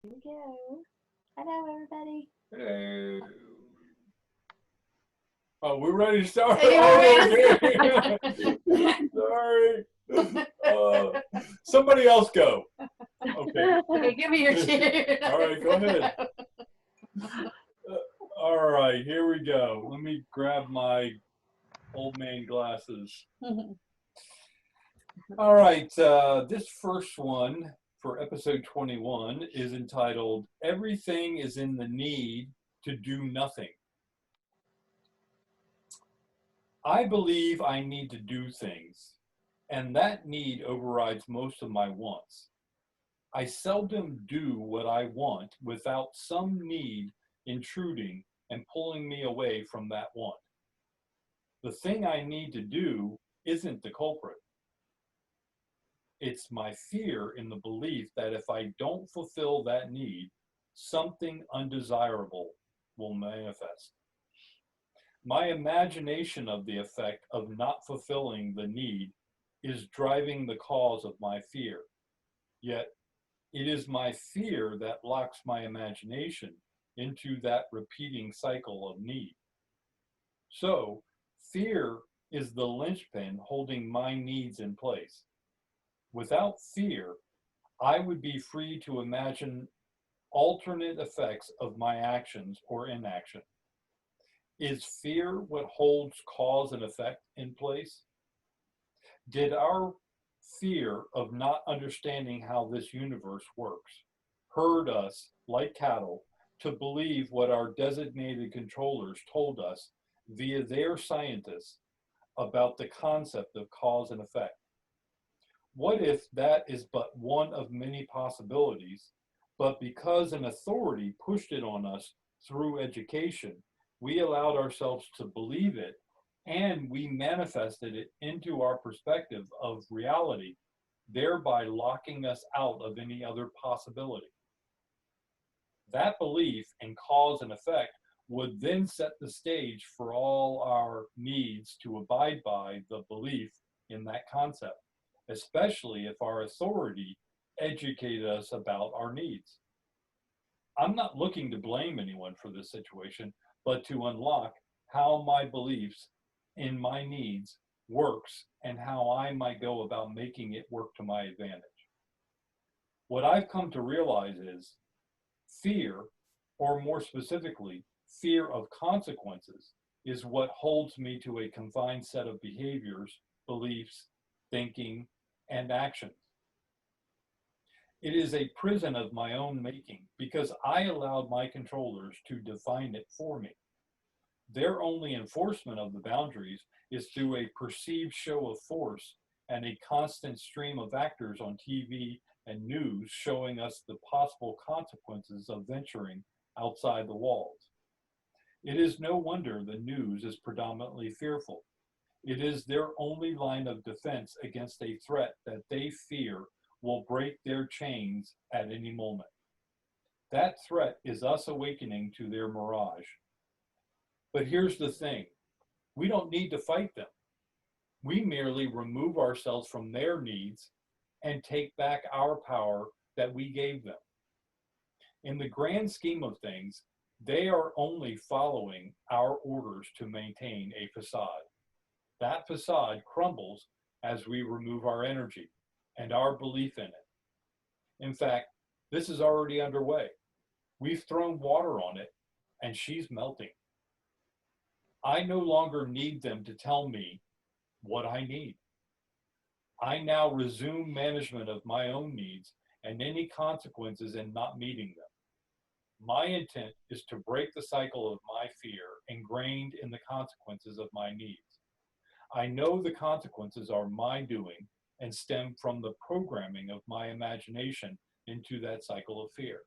Here we go. Hello, everybody. Hello. Oh, we're ready to start. Are you Oh, ready? okay. Sorry. Somebody else go. Okay. Okay, give me your cue. All right, go ahead. All right, here we go. Let me grab my old man glasses. All right, this first one for episode 21 is entitled Everything is in the Need to Do Nothing. I believe I need to do things, and that need overrides most of my wants. I seldom do what I want without some need intruding and pulling me away from that want. The thing I need to do isn't the culprit. It's my fear in the belief that if I don't fulfill that need, something undesirable will manifest. My imagination of the effect of not fulfilling the need is driving the cause of my fear. Yet it is my fear that locks my imagination into that repeating cycle of need. So, fear is the linchpin holding my needs in place. Without fear, I would be free to imagine alternate effects of my actions or inaction. Is fear what holds cause and effect in place? Did our fear of not understanding how this universe works herd us, like cattle, to believe what our designated controllers told us via their scientists about the concept of cause and effect? What if that is but one of many possibilities, but because an authority pushed it on us through education, we allowed ourselves to believe it and we manifested it into our perspective of reality, thereby locking us out of any other possibility? That belief in cause and effect would then set the stage for all our needs to abide by the belief in that concept, especially if our authority educated us about our needs. I'm not looking to blame anyone for this situation, but to unlock how my beliefs in my needs works and how I might go about making it work to my advantage. What I've come to realize is fear, or more specifically, fear of consequences, is what holds me to a confined set of behaviors, beliefs, thinking, and actions. It is a prison of my own making because I allowed my controllers to define it for me. Their only enforcement of the boundaries is through a perceived show of force and a constant stream of actors on TV and news showing us the possible consequences of venturing outside the walls. It is no wonder the news is predominantly fearful. It is their only line of defense against a threat that they fear will break their chains at any moment. That threat is us awakening to their mirage. But here's the thing, we don't need to fight them. We merely remove ourselves from their needs and take back our power that we gave them. In the grand scheme of things, they are only following our orders to maintain a facade. That facade crumbles as we remove our energy and our belief in it. In fact, this is already underway. We've thrown water on it and she's melting. I no longer need them to tell me what I need. I now resume management of my own needs and any consequences in not meeting them. My intent is to break the cycle of my fear ingrained in the consequences of my needs. I know the consequences are my doing and stem from the programming of my imagination into that cycle of fear.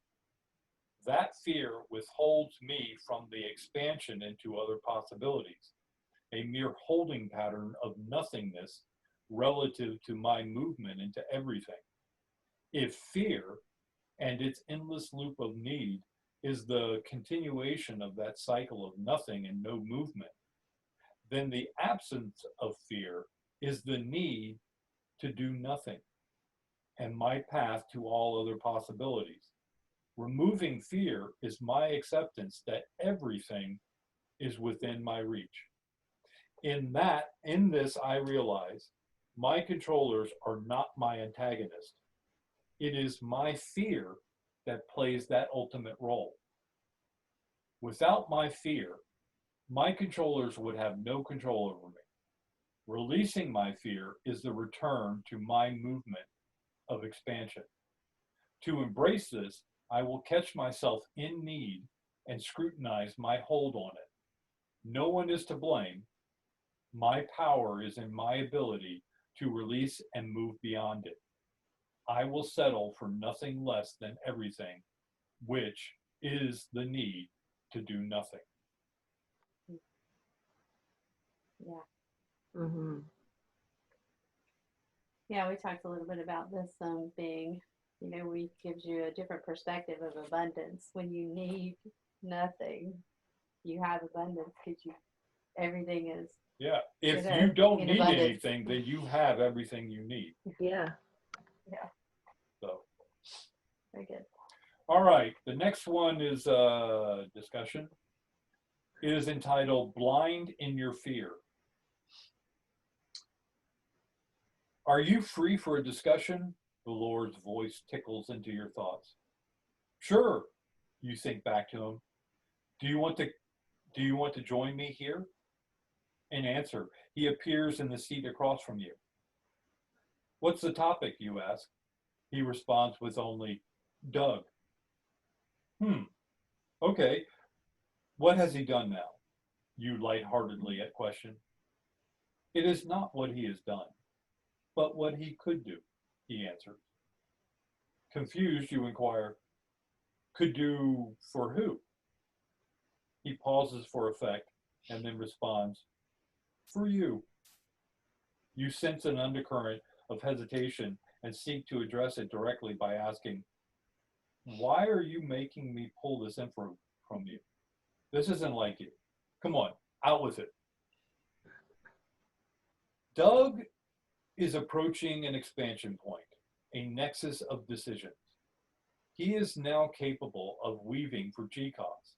That fear withholds me from the expansion into other possibilities, a mere holding pattern of nothingness relative to my movement into everything. If fear and its endless loop of need is the continuation of that cycle of nothing and no movement, then the absence of fear is the need to do nothing and my path to all other possibilities. Removing fear is my acceptance that everything is within my reach. In this, I realize my controllers are not my antagonist. It is my fear that plays that ultimate role. Without my fear, my controllers would have no control over me. Releasing my fear is the return to my movement of expansion. To embrace this, I will catch myself in need and scrutinize my hold on it. No one is to blame. My power is in my ability to release and move beyond it. I will settle for nothing less than everything, which is the need to do nothing. Yeah. Mm-hmm. Yeah, we talked a little bit about this being, we gives you a different perspective of abundance. When you need nothing, you have abundance because everything is. Yeah, if you don't in need abundance. anything, then you have everything you need. Yeah. Yeah, So, very good. all right, the next one is discussion. It is entitled Blind in Your Fear. Are you free for a discussion? The Lord's voice tickles into your thoughts. Sure, you think back to him. Do you want to join me here? In answer, he appears in the seat across from you. What's the topic, you ask? He responds with only, Doug. Okay. What has he done now? You lightheartedly question. It is not what he has done, but what he could do, he answers. Confused, you inquire, could do for who? He pauses for effect and then responds, for you. You sense an undercurrent of hesitation and seek to address it directly by asking, why are you making me pull this info from you? This isn't like you. Come on, out with it. Doug is approaching an expansion point, a nexus of decisions. He is now capable of weaving for GCOS,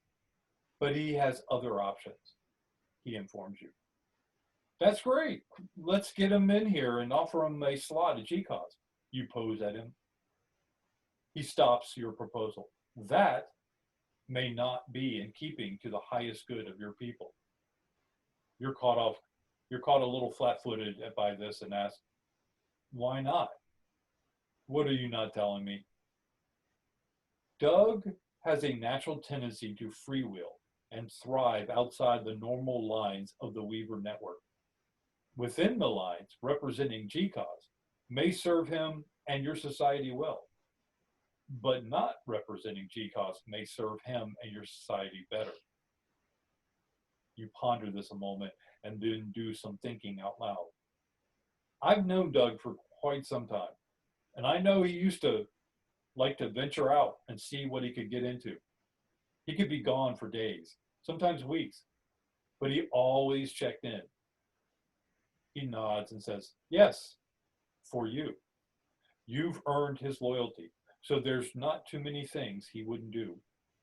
but he has other options, he informs you. That's great. Let's get him in here and offer him a slot at GCOS. You pose at him. He stops your proposal. That may not be in keeping to the highest good of your people. You're caught a little flat-footed by this and ask, why not? What are you not telling me? Doug has a natural tendency to freewheel and thrive outside the normal lines of the Weaver network. Within the lines, representing GCOS may serve him and your society well, but not representing GCOS may serve him and your society better. You ponder this a moment and then do some thinking out loud. I've known Doug for quite some time, and I know he used to like to venture out and see what he could get into. He could be gone for days, sometimes weeks, but he always checked in. He nods and says, yes, for you. You've earned his loyalty, so there's not too many things he wouldn't do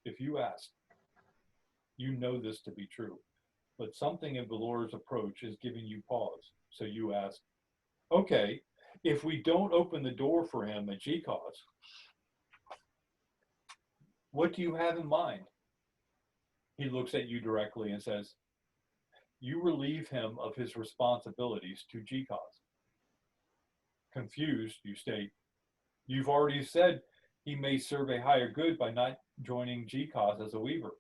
if you asked. You know this to be true, but something in Valor's approach is giving you pause, so you ask, okay, if we don't open the door for him at GCOS, what do you have in mind? He looks at you directly and says, you relieve him of his responsibilities to GCOS. Confused, you state, you've already said he may serve a higher good by not joining GCOS as a weaver.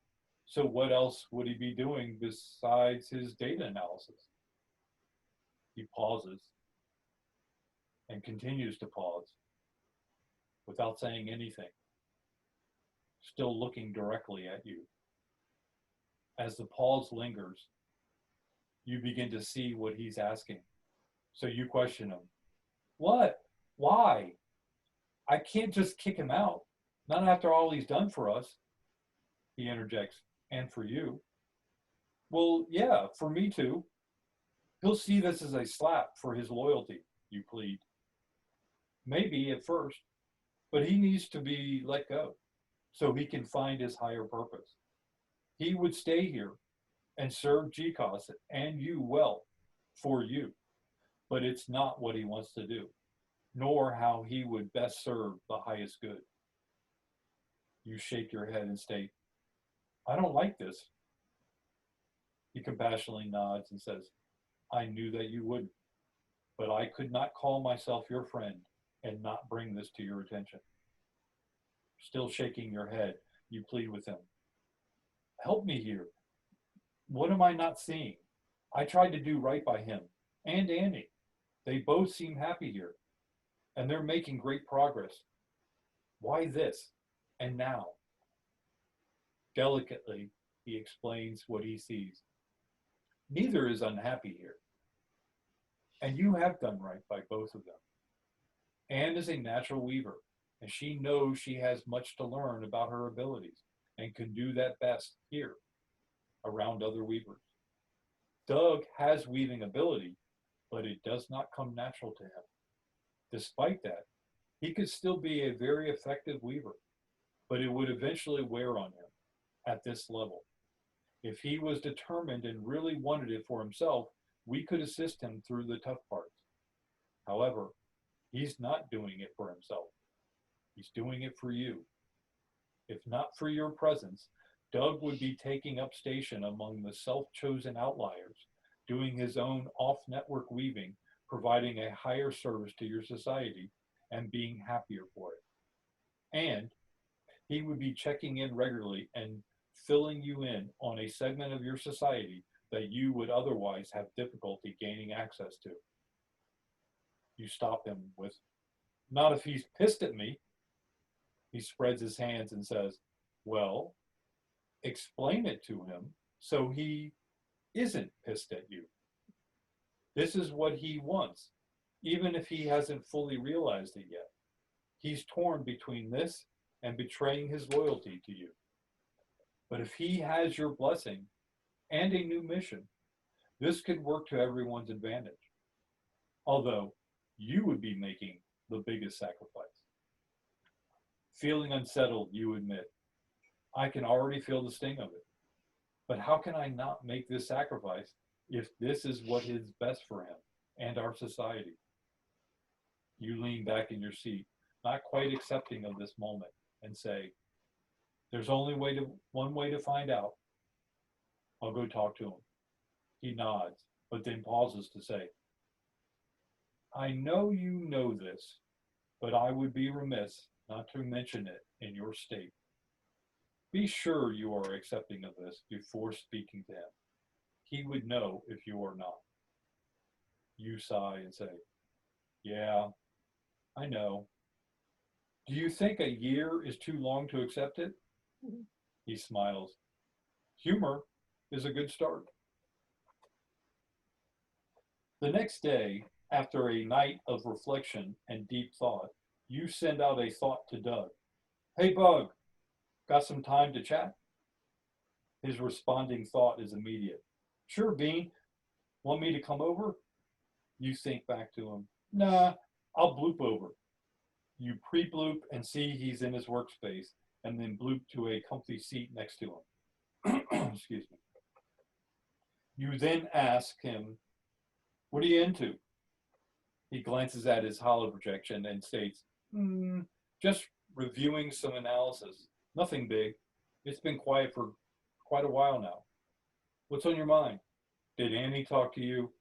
So what else would he be doing besides his data analysis? He pauses and continues to pause without saying anything, still looking directly at you. As the pause lingers, you begin to see what he's asking. So you question him. What? Why? I can't just kick him out. Not after all he's done for us. He interjects, and for you. Well, yeah, for me too. He'll see this as a slap for his loyalty, you plead. Maybe at first, but he needs to be let go. so he can find his higher purpose. He would stay here and serve GCOS and you well for you, but it's not what he wants to do, nor how he would best serve the highest good. You shake your head and state, I don't like this. He compassionately nods and says, I knew that you wouldn't, but I could not call myself your friend and not bring this to your attention. Still shaking your head, you plead with him. Help me here. What am I not seeing? I tried to do right by him and Annie. They both seem happy here, and they're making great progress. Why this? And now? Delicately, he explains what he sees. Neither is unhappy here, and you have done right by both of them. Anne is a natural weaver, and she knows she has much to learn about her abilities and can do that best here, around other weavers. Doug has weaving ability, but it does not come natural to him. Despite that, he could still be a very effective weaver, but it would eventually wear on him at this level. If he was determined and really wanted it for himself, we could assist him through the tough parts. However, he's not doing it for himself. He's doing it for you. If not for your presence, Doug would be taking up station among the self-chosen outliers, doing his own off-network weaving, providing a higher service to your society, and being happier for it. And he would be checking in regularly and filling you in on a segment of your society that you would otherwise have difficulty gaining access to. You stop him with, not if he's pissed at me. He spreads his hands and says, well, explain it to him so he isn't pissed at you. This is what he wants, even if he hasn't fully realized it yet. He's torn between this and betraying his loyalty to you. But if he has your blessing and a new mission, this could work to everyone's advantage. Although you would be making the biggest sacrifice. Feeling unsettled, you admit, I can already feel the sting of it. But how can I not make this sacrifice if this is what is best for him and our society? You lean back in your seat, not quite accepting of this moment, and say, there's only one way to find out. I'll go talk to him. He nods, but then pauses to say, I know you know this, but I would be remiss not to mention it in your state. Be sure you are accepting of this before speaking to him. He would know if you are not. You sigh and say, yeah, I know. Do you think a year is too long to accept it? He smiles. Humor is a good start. The next day, after a night of reflection and deep thought, you send out a thought to Doug. Hey, Bug, got some time to chat? His responding thought is immediate. Sure, Bean. Want me to come over? You think back to him. Nah, I'll bloop over. You pre-bloop and see he's in his workspace, and then bloop to a comfy seat next to him. Excuse me. You then ask him, what are you into? He glances at his hollow projection and states, just reviewing some analysis. Nothing big. It's been quiet for quite a while now. What's on your mind? Did Annie talk to you?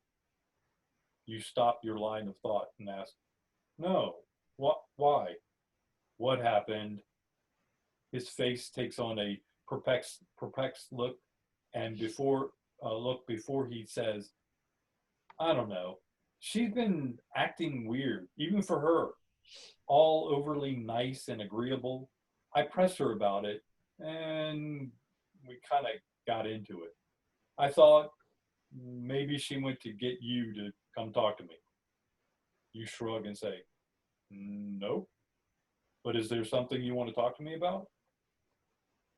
You stop your line of thought and ask, no. What? Why? What happened? His face takes on a perplexed look, and before he says, I don't know. She's been acting weird, even for her. All overly nice and agreeable. I pressed her about it, and we kind of got into it. I thought maybe she went to get you to come talk to me. You shrug and say, nope. But is there something you want to talk to me about?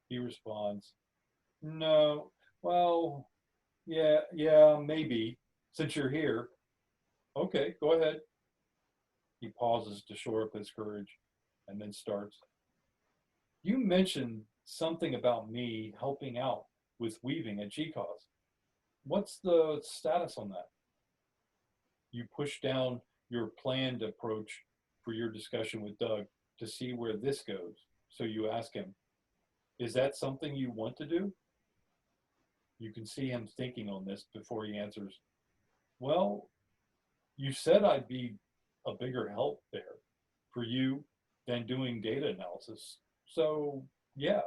He responds, no. Well, yeah, maybe, since you're here. Okay, go ahead. He pauses to shore up his courage and then starts. You mentioned something about me helping out with weaving at GCause. What's the status on that? You push down your planned approach for your discussion with Doug to see where this goes. So you ask him, is that something you want to do? You can see him thinking on this before he answers, well, you said I'd be a bigger help there for you than doing data analysis. So, yeah,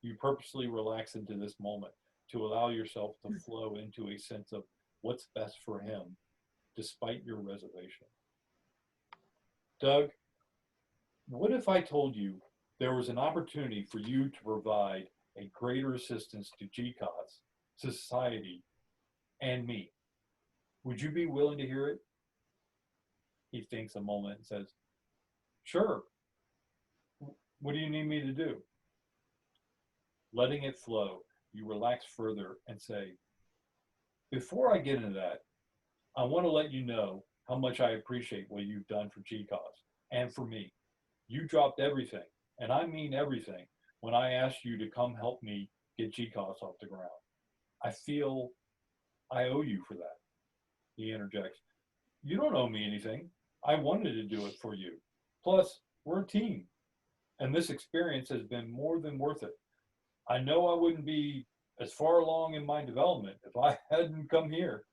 you purposely relax into this moment to allow yourself to flow into a sense of what's best for him, despite your reservation. Doug, what if I told you there was an opportunity for you to provide a greater assistance to GCOS, society, and me? Would you be willing to hear it? He thinks a moment and says, sure. What do you need me to do? Letting it flow, you relax further and say, before I get into that, I want to let you know how much I appreciate what you've done for GCOS and for me. You dropped everything, and I mean everything, when I asked you to come help me get GCOS off the ground. I feel I owe you for that. He interjects, you don't owe me anything. I wanted to do it for you. Plus, we're a team, and this experience has been more than worth it. I know I wouldn't be as far along in my development if I hadn't come here.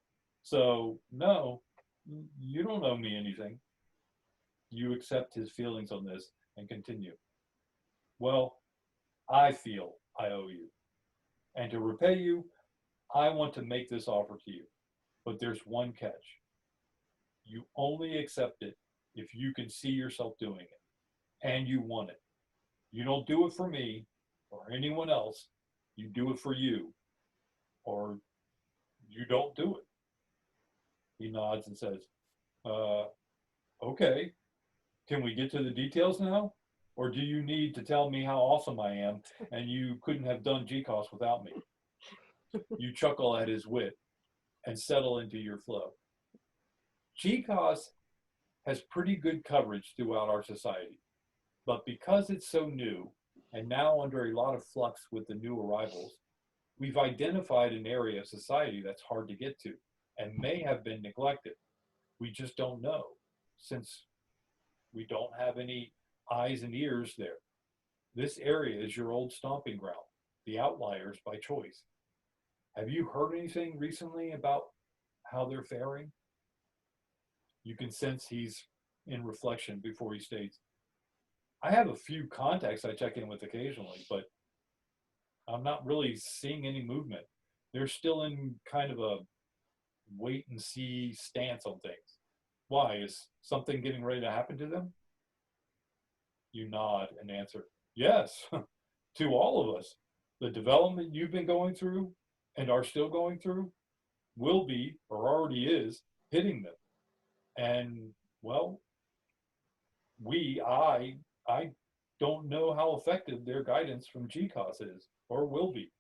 So, no, you don't owe me anything. You accept his feelings on this and continue. Well, I feel I owe you. And to repay you, I want to make this offer to you. But there's one catch. You only accept it if you can see yourself doing it and you want it. You don't do it for me or anyone else. You do it for you, or you don't do it. He nods and says, uh, okay, can we get to the details now? Or do you need to tell me how awesome I am and you couldn't have done GCOS without me? You chuckle at his wit and settle into your flow. GCOS has pretty good coverage throughout our society, but because it's so new and now under a lot of flux with the new arrivals, we've identified an area of society that's hard to get to and may have been neglected. We just don't know, since we don't have any eyes and ears there. This area is your old stomping ground, the outliers by choice. Have you heard anything recently about how they're faring? You can sense he's in reflection before he states, I have a few contacts I check in with occasionally, but I'm not really seeing any movement. They're still in kind of a wait and see stance on things. Why? Is something getting ready to happen to them? You nod and answer, yes, to all of us. The development you've been going through and are still going through will be, or already is, hitting them. And, well, I don't know how effective their guidance from GCOS is or will be.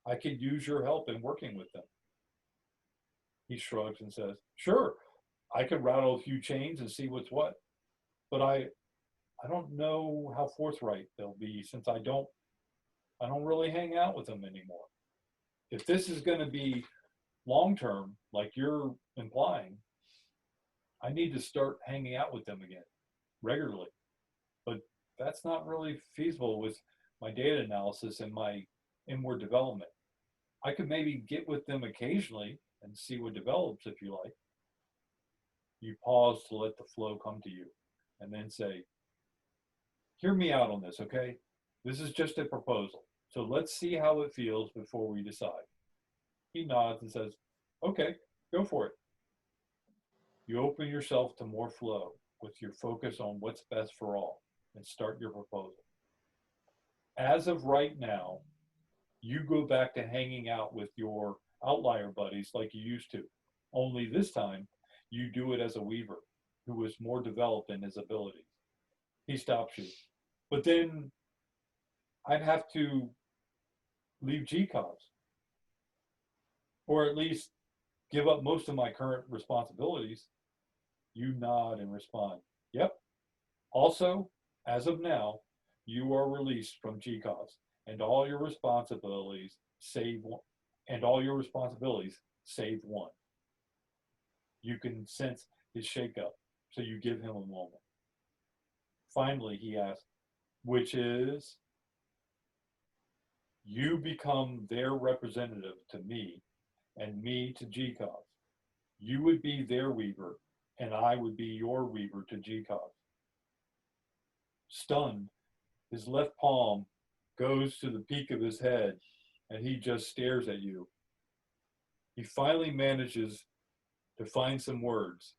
I could use your help in working with them. He shrugs and says, sure, I could rattle a few chains and see what's what, but I don't know how forthright they'll be, since I don't really hang out with them anymore. If this is going to be long term, like you're implying, I need to start hanging out with them again regularly. But that's not really feasible with my data analysis and my inward development. I could maybe get with them occasionally and see what develops if you like. You pause to let the flow come to you and then say, hear me out on this, okay? This is just a proposal. So let's see how it feels before we decide. He nods and says, okay, go for it. You open yourself to more flow with your focus on what's best for all and start your proposal. As of right now, you go back to hanging out with your outlier buddies like you used to, only this time you do it as a weaver who is more developed in his abilities. He stops you. But then I'd have to leave GCOS, or at least give up most of my current responsibilities. You nod and respond, yep. Also, as of now, you are released from GCOS and all your responsibilities save one, and all your responsibilities save one. You can sense his shakeup, so you give him a moment. Finally, he asks, which is, you become their representative to me and me to GCOS. You would be their weaver, and I would be your weaver to GCOS. Stunned, his left palm goes to the peak of his head, and he just stares at you. He finally manages to find some words.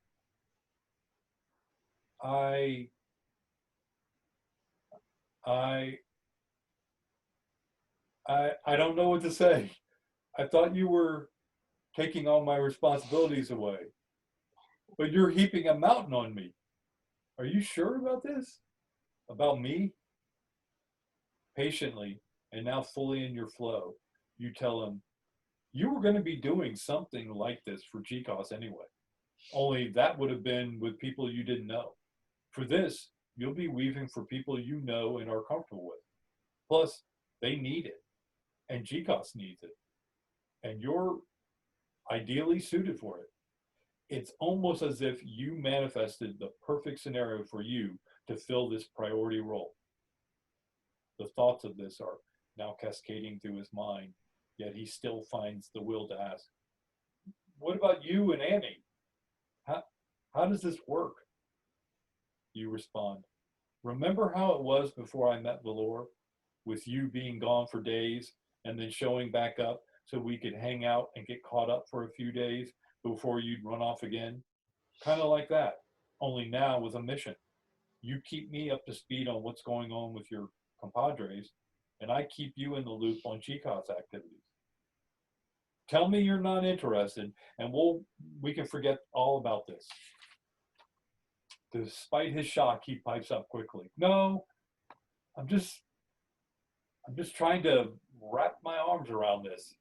I I I don't know what to say. I thought you were taking all my responsibilities away, but you're heaping a mountain on me. Are you sure about this? About me? Patiently, and now fully in your flow, you tell him, you were going to be doing something like this for GCOS anyway. Only that would have been with people you didn't know. For this, you'll be weaving for people you know and are comfortable with. Plus, they need it, and GCOS needs it, and you're ideally suited for it. It's almost as if you manifested the perfect scenario for you to fill this priority role. The thoughts of this are now cascading through his mind, yet he still finds the will to ask, what about you and Annie? How does this work? You respond, remember how it was before I met Valor, with you being gone for days and then showing back up so we could hang out and get caught up for a few days before you'd run off again? Kind of like that, only now with a mission. You keep me up to speed on what's going on with your compadres, and I keep you in the loop on GCOS activities. Tell me you're not interested, and we can forget all about this. Despite his shock, he pipes up quickly. No, I'm just trying to wrap my arms around this.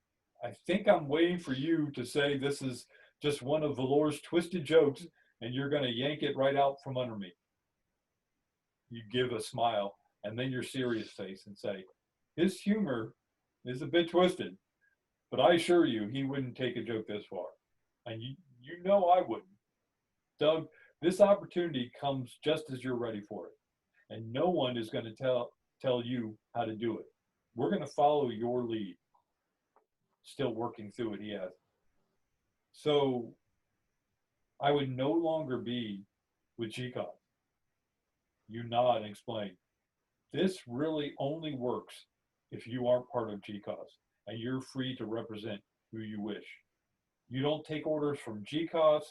I think I'm waiting for you to say this is just one of Valor's twisted jokes, and you're going to yank it right out from under me. You give a smile, and then your serious face and say, his humor is a bit twisted, but I assure you he wouldn't take a joke this far. And you know I wouldn't. Doug, this opportunity comes just as you're ready for it. And no one is going to tell you how to do it. We're going to follow your lead. Still working through it, he adds. So I would no longer be with GCOS. You nod and explain. This really only works if you aren't part of GCOS and you're free to represent who you wish. You don't take orders from GCOS,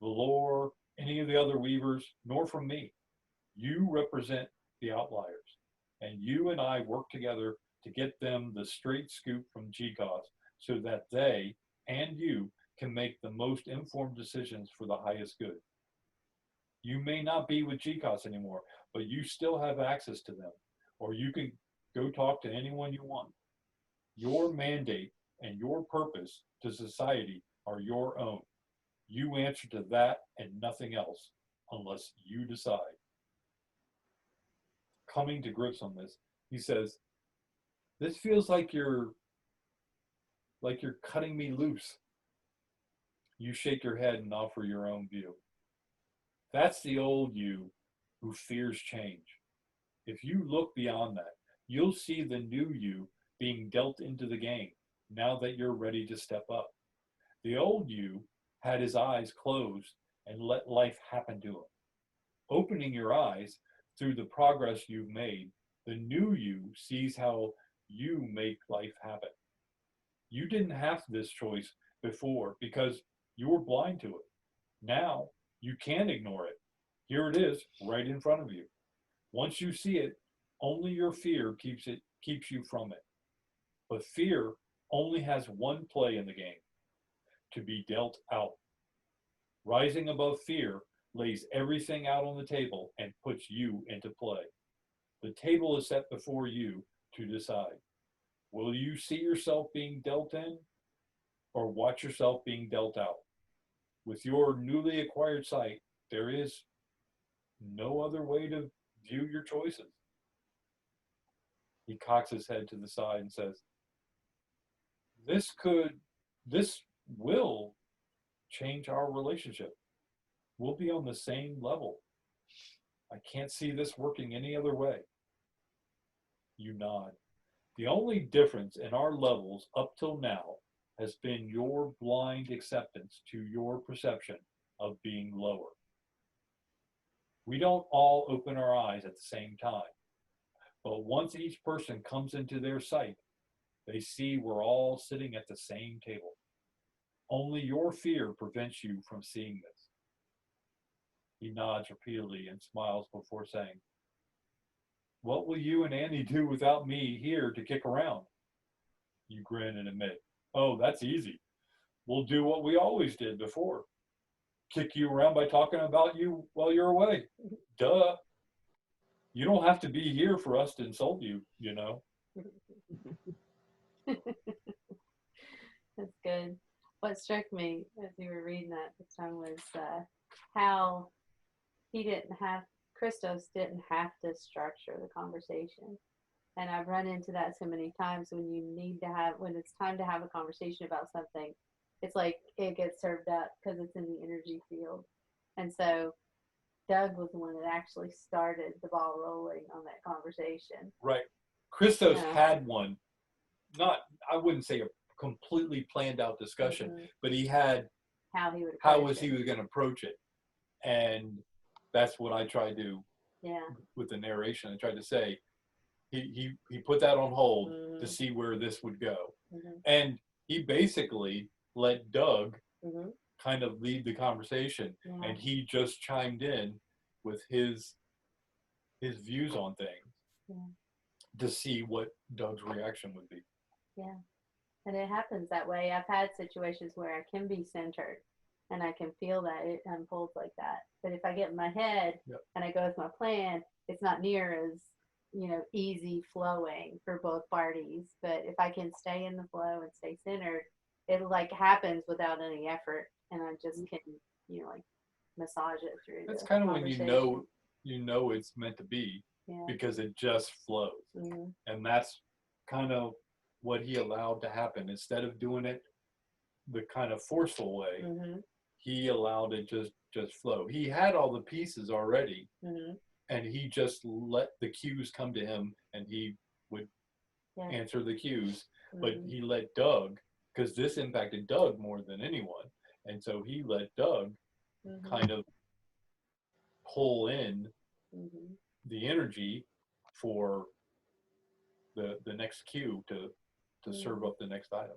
Valor, any of the other weavers, nor from me. You represent the outliers, and you and I work together to get them the straight scoop from GCOS so that they and you can make the most informed decisions for the highest good. You may not be with GCOS anymore, but you still have access to them, or you can go talk to anyone you want. Your mandate and your purpose to society are your own. You answer to that and nothing else, unless you decide. Coming to grips on this, he says, this feels like you're cutting me loose. You shake your head and offer your own view. That's the old you who fears change. If you look beyond that, you'll see the new you being dealt into the game now that you're ready to step up. The old you had his eyes closed and let life happen to him. Opening your eyes through the progress you've made, the new you sees how you make life happen. You didn't have this choice before because you were blind to it. Now you can ignore it. Here it is, right in front of you. Once you see it, only your fear keeps you from it. But fear only has one play in the game, to be dealt out. Rising above fear lays everything out on the table and puts you into play. The table is set before you to decide. Will you see yourself being dealt in or watch yourself being dealt out? With your newly acquired sight, there is no other way to view your choices. He cocks his head to the side and says, this will change our relationship. We'll be on the same level. I can't see this working any other way. You nod. The only difference in our levels up till now has been your blind acceptance to your perception of being lower. We don't all open our eyes at the same time, but once each person comes into their sight, they see we're all sitting at the same table. Only your fear prevents you from seeing this. He nods repeatedly and smiles before saying, what will you and Annie do without me here to kick around? You grin and admit, oh, that's easy. We'll do what we always did before. Kick you around by talking about you while you're away. Duh. You don't have to be here for us to insult you, you know. That's good. What struck me as you were reading that this time was how Christos didn't have to structure the conversation. And I've run into that so many times when when it's time to have a conversation about something, it's like it gets served up because it's in the energy field. And so Doug was the one that actually started the ball rolling on that conversation. Right. Christos had one, I wouldn't say a completely planned out discussion, but he had how he was going to approach it. And that's what I tried to, with the narration, I tried to say, he put that on hold to see where this would go. And he basically let Doug kind of lead the conversation, and he just chimed in with his views on things to see what Doug's reaction would be. Yeah. And it happens that way. I've had situations where I can be centered and I can feel that it unfolds like that. But if I get in my head and I go with my plan, it's not near as, easy flowing for both parties. But if I can stay in the flow and stay centered, it happens without any effort. And I just can, massage it through. That's kind of when you know it's meant to be, because it just flows. And that's kind of what he allowed to happen. Instead of doing it the kind of forceful way, he allowed it just flow. He had all the pieces already, and he just let the cues come to him, and he would answer the cues. But he let Doug, because this impacted Doug more than anyone, and so he let Doug kind of pull in the energy for the next cue to serve up the next item.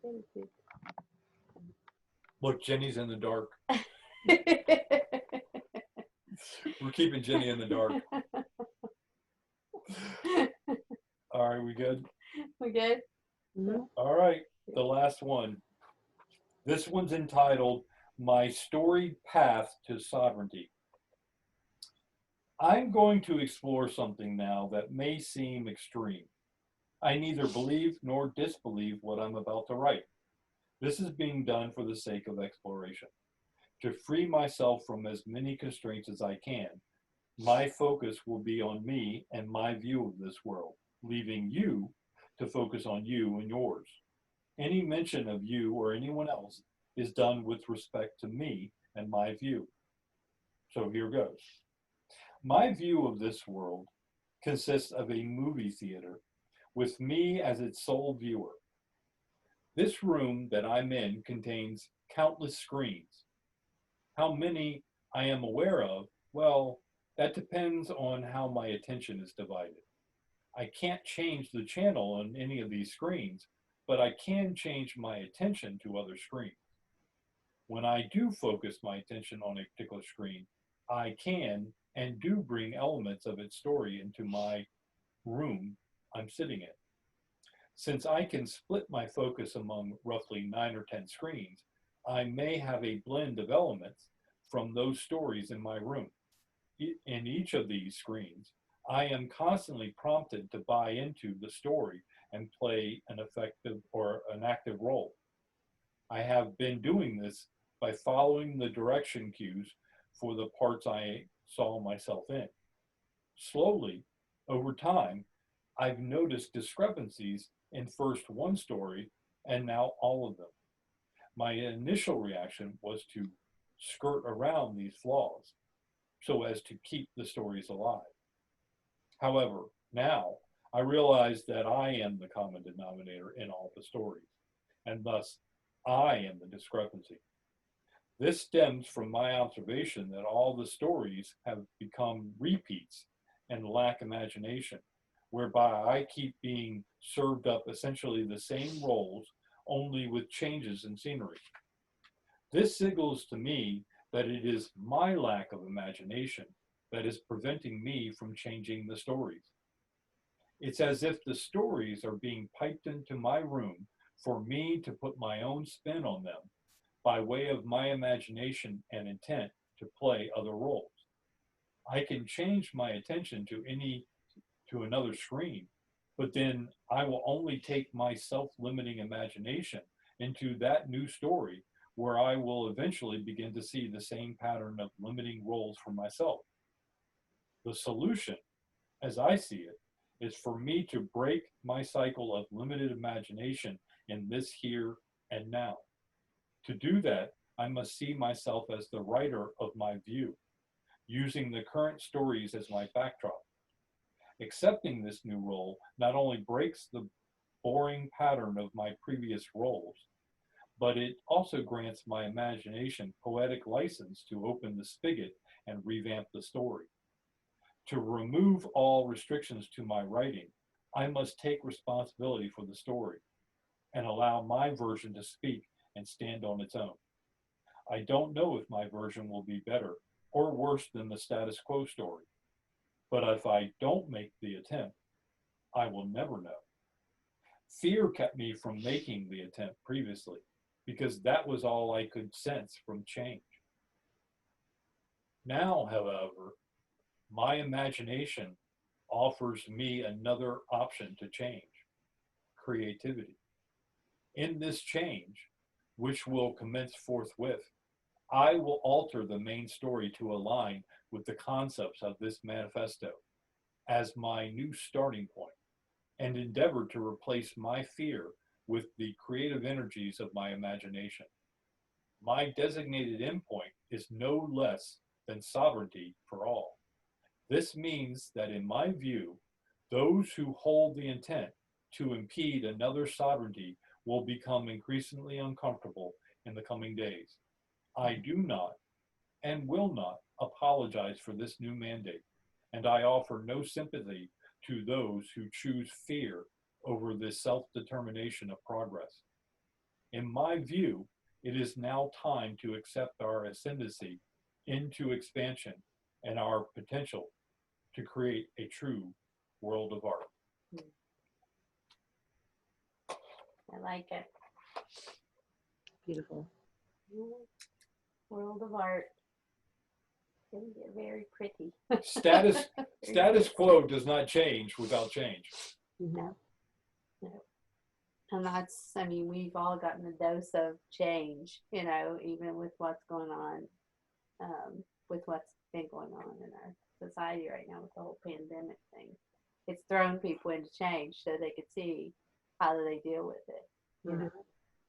That's good. Look, Jenny's in the dark. We're keeping Jenny in the dark. All right, we good? We good? All right, the last one. This one's entitled, My Storied Path to Sovereignty. I'm going to explore something now that may seem extreme. I neither believe nor disbelieve what I'm about to write. This is being done for the sake of exploration. To free myself from as many constraints as I can, my focus will be on me and my view of this world, leaving you to focus on you and yours. Any mention of you or anyone else is done with respect to me and my view. So here goes. My view of this world consists of a movie theater with me as its sole viewer. This room that I'm in contains countless screens. How many I am aware of, well, that depends on how my attention is divided. I can't change the channel on any of these screens, but I can change my attention to other screens. When I do focus my attention on a particular screen, I can and do bring elements of its story into my room I'm sitting in. Since I can split my focus among roughly 9 or 10 screens, I may have a blend of elements from those stories in my room. In each of these screens, I am constantly prompted to buy into the story and play an effective or an active role. I have been doing this by following the direction cues for the parts I saw myself in. Slowly, over time, I've noticed discrepancies in first one story and now all of them. My initial reaction was to skirt around these flaws so as to keep the stories alive. However, now I realize that I am the common denominator in all the stories, and thus I am the discrepancy. This stems from my observation that all the stories have become repeats and lack imagination, whereby I keep being served up essentially the same roles, only with changes in scenery. This signals to me that it is my lack of imagination that is preventing me from changing the stories. It's as if the stories are being piped into my room for me to put my own spin on them by way of my imagination and intent to play other roles. I can change my attention to another screen, but then I will only take my self-limiting imagination into that new story where I will eventually begin to see the same pattern of limiting roles for myself. The solution, as I see it, is for me to break my cycle of limited imagination in this here and now. To do that, I must see myself as the writer of my view, using the current stories as my backdrop. Accepting this new role not only breaks the boring pattern of my previous roles, but it also grants my imagination poetic license to open the spigot and revamp the story. To remove all restrictions to my writing, I must take responsibility for the story and allow my version to speak and stand on its own. I don't know if my version will be better or worse than the status quo story, but if I don't make the attempt, I will never know. Fear kept me from making the attempt previously because that was all I could sense from change. Now, however, my imagination offers me another option to change: creativity. In this change, which will commence forthwith, I will alter the main story to align with the concepts of this manifesto as my new starting point and endeavor to replace my fear with the creative energies of my imagination. My designated endpoint is no less than sovereignty for all. This means that, in my view, those who hold the intent to impede another sovereignty will become increasingly uncomfortable in the coming days. I do not and will not apologize for this new mandate, and I offer no sympathy to those who choose fear over this self-determination of progress. In my view, it is now time to accept our ascendancy into expansion and our potential to create a true world of art. I like it. Beautiful. World of art. It's going to get very pretty. Status quo does not change without change. No. No. And that's, I mean, we've all gotten a dose of change, you know, even with what's going on, with what's been going on in our society right now with the whole pandemic thing. It's thrown people into change so they could see how do they deal with it, you know.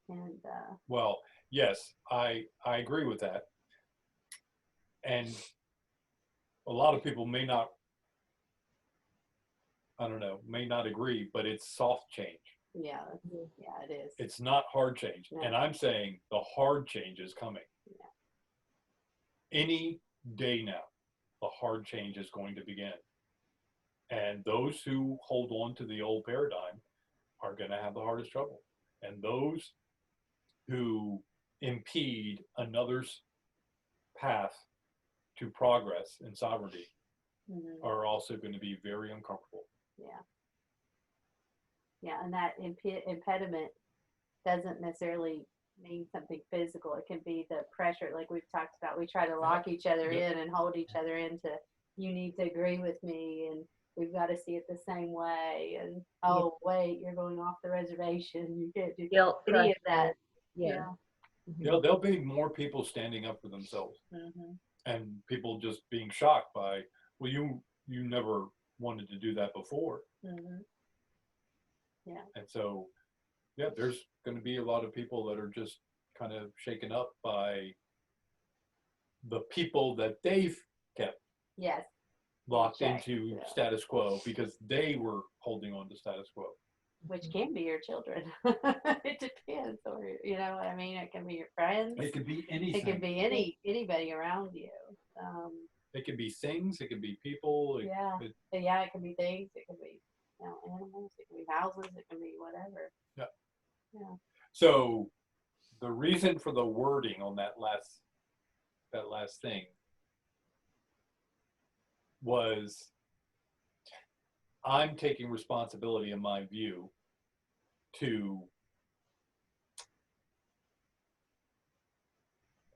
And well, yes, I agree with that. And a lot of people may not, I don't know, may not agree, but it's soft change. yeah, yeah, it is. It's not hard change. No. And I'm saying the hard change is coming. Yeah. Any day now, the hard change is going to begin. And those who hold on to the old paradigm are going to have the hardest trouble. And those who impede another's path to progress and sovereignty are also going to be very uncomfortable. Yeah. Yeah, and that impediment doesn't necessarily mean something physical. It can be the pressure, like we've talked about. We try to lock each other in and hold each other into, you need to agree with me, and we've got to see it the same way. And, oh, wait, you're going off the reservation. You can't do any of that. Yeah. There'll be more people standing up for themselves and people just being shocked by, well, you never wanted to do that before. Yeah. And so, yeah, there's going to be a lot of people that are just kind of shaken up by the people that they've kept Yes. locked into status quo because they were holding on to status quo. Which can be your children. It depends, or what I mean. It can be your friends. It could be anything. It can be anybody around you. It can be things. It can be people. It can be things. It can be animals. It can be houses. It can be whatever. Yeah. Yeah. So the reason for the wording on that last thing was I'm taking responsibility in my view to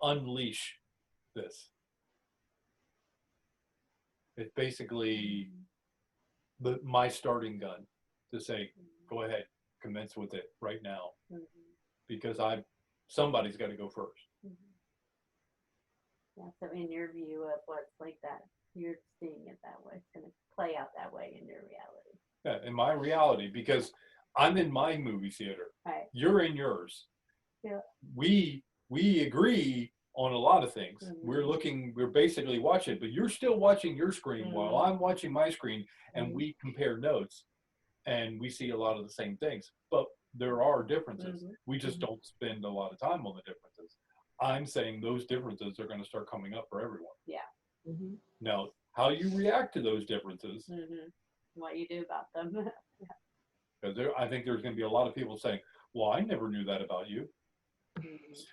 unleash this. It's basically my starting gun to say, go ahead, commence with it right now, because somebody's got to go first. Yeah. So in your view of what's like that, you're seeing it that way. It's going to play out that way in your reality. Yeah, in my reality, because I'm in my movie theater. Right. You're in yours. Yeah. We agree on a lot of things. We're basically watching, but you're still watching your screen while I'm watching my screen, and we compare notes, and we see a lot of the same things. But there are differences. We just don't spend a lot of time on the differences. I'm saying those differences are going to start coming up for everyone. Yeah. Now, how you react to those differences, what you do about them. because I think there's going to be a lot of people saying, well, I never knew that about you.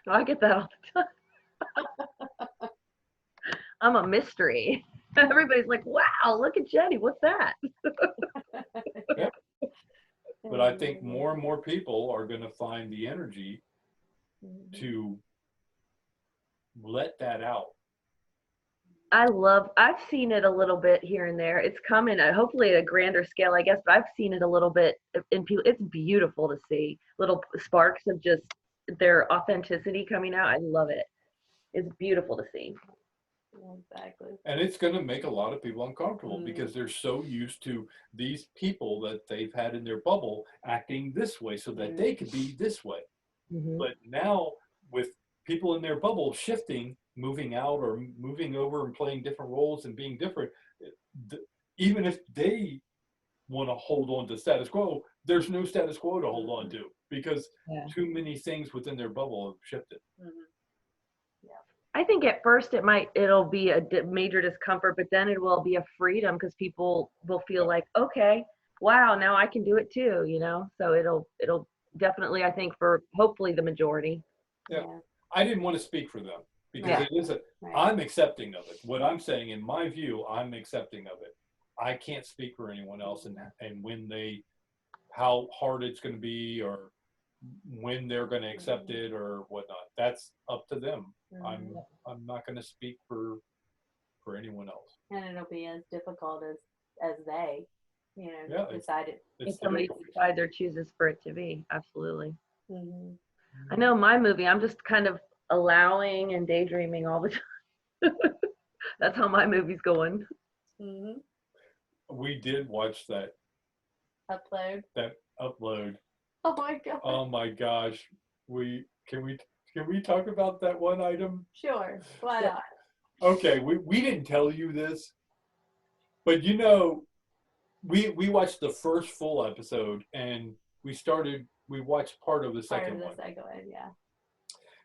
I get that all the time. I'm a mystery. Everybody's like, wow, look at Jenny. What's that? Yeah. But I think more and more people are going to find the energy to let that out. I've seen it a little bit here and there. It's coming, hopefully at a grander scale, I guess, but I've seen it a little bit in people. It's beautiful to see little sparks of just their authenticity coming out. I love it. It's beautiful to see. Exactly. And it's going to make a lot of people uncomfortable because they're so used to these people that they've had in their bubble acting this way so that they could be this way. But now with people in their bubble shifting, moving out or moving over and playing different roles and being different, even if they want to hold on to status quo, there's no status quo to hold on to because too many things within their bubble have shifted. I think at first it'll be a major discomfort, but then it will be a freedom because people will feel like, okay, wow, now I can do it too, So it'll definitely, I think, for hopefully the majority. Yeah. I didn't want to speak for them because it is I'm accepting of it. What I'm saying, in my view, I'm accepting of it. I can't speak for anyone else and when how hard it's going to be or when they're going to accept it or whatnot. That's up to them. I'm not going to speak for anyone else. And it'll be as difficult as they, decide it. If somebody decides or chooses for it to be, absolutely. I know my movie, I'm just kind of allowing and daydreaming all the time. That's how my movie's going. We did watch that upload. Oh my god. Oh my gosh. Can we talk about that one item? Sure. Why not? Okay, we didn't tell you this, but we watched the first full episode and we watched part of the second one. Yeah.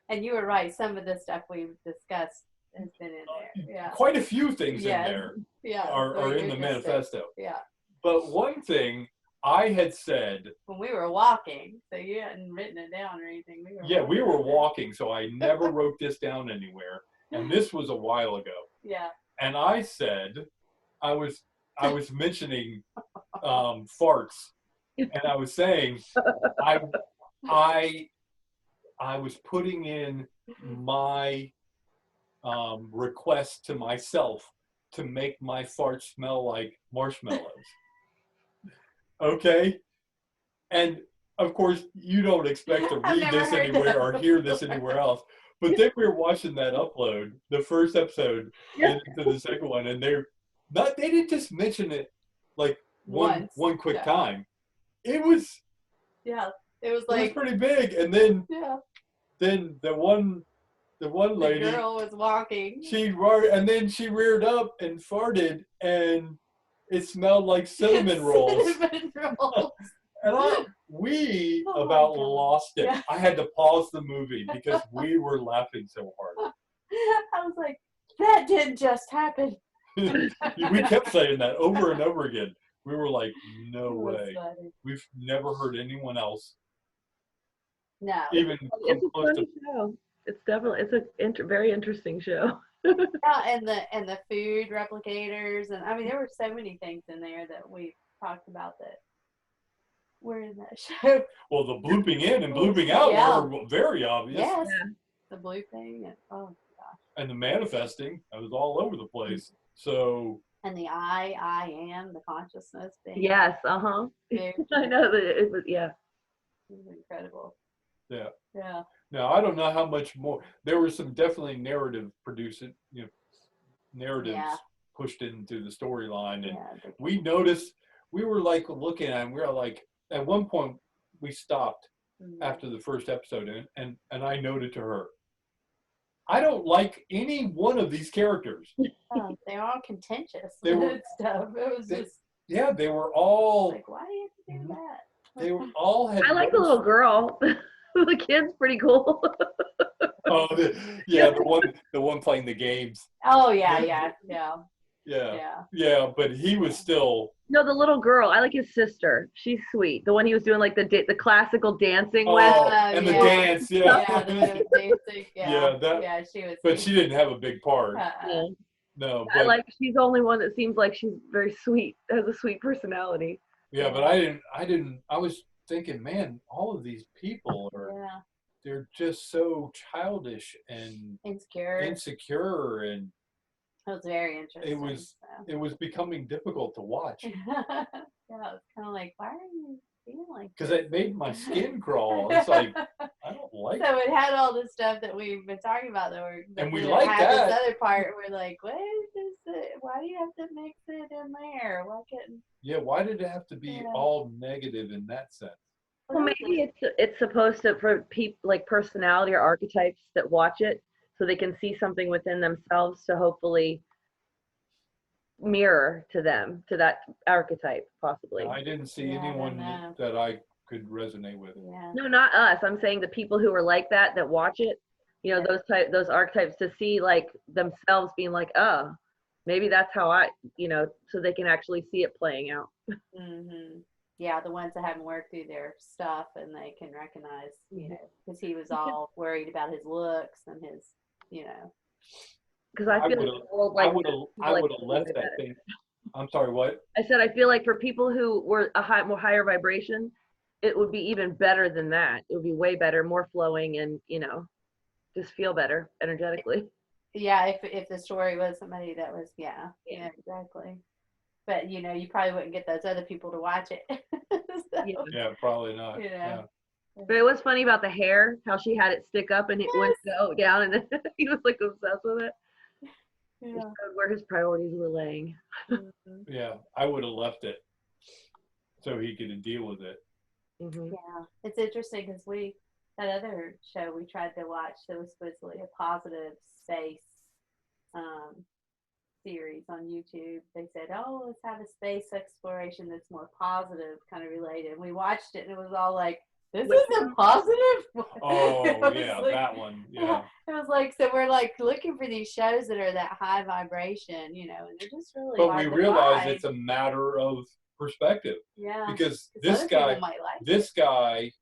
And you were right. Some of the stuff we've discussed has been in there. Yeah. Quite a few things in there are in the manifesto. Yeah. But one thing I had said when we were walking, so you hadn't written it down or anything. We were walking, so I never wrote this down anywhere. And this was a while ago. Yeah. And I said, I was mentioning farts, and I was saying I was putting in my request to myself to make my farts smell like marshmallows. Okay? And of course, you don't expect to read this anywhere or hear this anywhere else. But then we were watching that upload, the first episode, into the second one, and they didn't just mention it like Once. one quick Yeah. time. It was Yeah. It was like, pretty big. And then yeah, the one the lady, girl was walking. and then she reared up and farted, and it smelled like cinnamon rolls. Cinnamon rolls. And we Oh my about God. lost it. Yeah. I had to pause the movie because we were laughing so hard. I was like, that didn't just happen. We kept saying that over and over again. We were like, no It was way. funny. We've never heard anyone else No. even It's come a close funny to. show. It's definitely very interesting show. Yeah, and the food replicators, and I mean there were so many things in there that we talked about that were in that show. Well, the blooping in and blooping out Yeah. were very obvious. Yes. Yeah. The blue thing, and oh gosh. And the manifesting, I was all over the place. So. And the I am, the consciousness thing. Yes, Very I know that it was, yeah. It was incredible. Yeah. Yeah. Now, I don't know how much more. There were some definitely narratives pushed into the storyline. And Yeah, we noticed, we were like looking at, and we were like, at one point, we stopped after the first episode, and I noted to her, I don't like any one of these characters. Oh, they're all contentious They were- and stuff. It was just Yeah, they were all, like, why do you have to do that? they were all had. I like the little girl. The kid's pretty cool. Oh, the one playing the games. Oh yeah. Yeah, but he was still. No, the little girl. I like his sister. She's sweet. The one he was doing like the classical dancing with. Oh, and the dance, yeah. Yeah, the dancing, Yeah, yeah, she was. But she didn't have a big part. Yeah. No, I but like she's the only one that seems like she's very sweet, has a sweet personality. yeah, but I didn't. I was thinking, man, all of these people Yeah, they're just so childish and insecure. and It was very interesting. it was becoming difficult to watch Yeah, it's kind of like, why are you feeling like? because it made my skin crawl. It's like I don't like. So it had all this stuff that we've been talking about, And we then like it had that. This other part, we're like, what is it? Why do you have to mix it in there? Why couldn't? Yeah, why did it have to be all negative in that sense? Well, maybe it's supposed to for people like personality or archetypes that watch it, so they can see something within themselves to hopefully mirror to them, to that archetype, possibly. I didn't see Yeah, I don't anyone know. that I could resonate with. Yeah. No, not us. I'm saying the people who are like that watch it, you know, those archetypes, to see like themselves being like, oh, maybe that's how I, you know, so they can actually see it playing out. Mm-hmm. Yeah, the ones that haven't worked through their stuff and they can recognize, you know, because he was all worried about his looks and his, you know. Because I feel I would have left that thing. I'm sorry, what? I said I feel like for people who were more higher vibration, it would be even better than that. It would be way better, more flowing, and you know, just feel better energetically. Yeah, if the story was somebody that was, yeah, exactly. But you know, you probably wouldn't get those other people to watch it. So, Yeah, probably not. you know. Yeah. But it was funny about the hair, how she had it stick up and it went go down, and then he was like obsessed with it. It Yeah. showed where his priorities were laying. Mhm. Yeah, I would have left it so he could deal with it. Mm-hmm. Yeah, it's interesting because that other show we tried to watch that was supposedly a positive space series on YouTube. They said, oh, let's have a space exploration that's more positive, kind of related. And we watched it and it was all like, this isn't positive. Oh, yeah, like, that one. Yeah. It was like, so we're like looking for these shows that are that high vibration, you know, and they're just really But hard we to realize find. it's a matter of perspective. Yeah. Because Other people might like this guy